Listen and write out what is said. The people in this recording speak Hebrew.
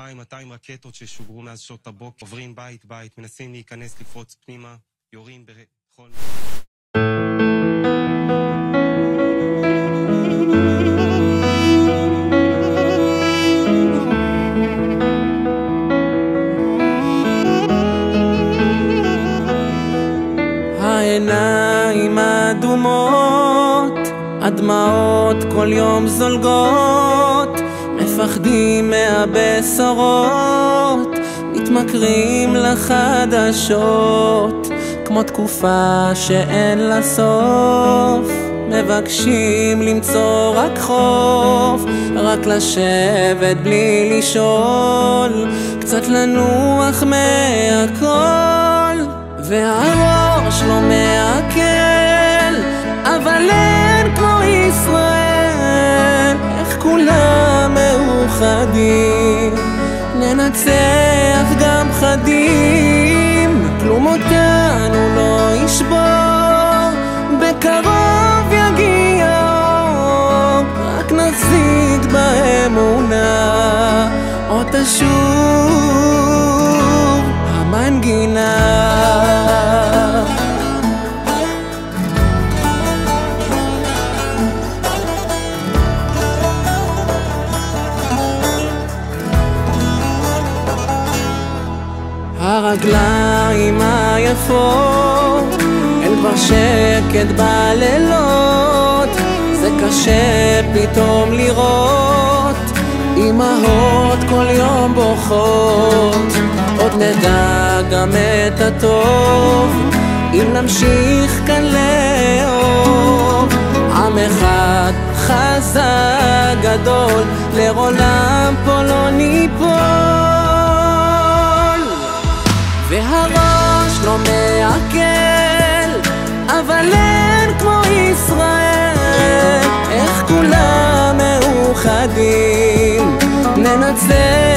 2,200 רקטות ששוגרו מאז שעות הבוקר, עוברים בית בית, מנסים להיכנס, לפרוץ פנימה, יורים בכל... העיניים אדומות, הדמעות כל יום זולגות, מפחדים מהבשורות, מתמכרים לחדשות, כמו תקופה שאין לה סוף, מבקשים למצוא רק חוף, רק לשבת בלי לשאול, קצת לנוח מהכל, והראש לא מעכל, אבל אין כמו ישראל, איך כולם מאוחדים, ננצח גם חדים, כלום אותנו לא ישבור, בקרוב יגיע אור, רק נחזיק באמונה, עוד תשוב המנגינה. הרגליים היפות, אין כבר שקט בלילות, זה קשה פתאום לראות, אמהות כל יום בוכות, עוד נדע גם את הטוב, אם נמשיך כאן לאהוב, עם אחד חזק גדול, לעולם פה לא ניפול, והראש לא מעכל, אבל אין כמו ישראל, איך כולם מאוחדים, ננצח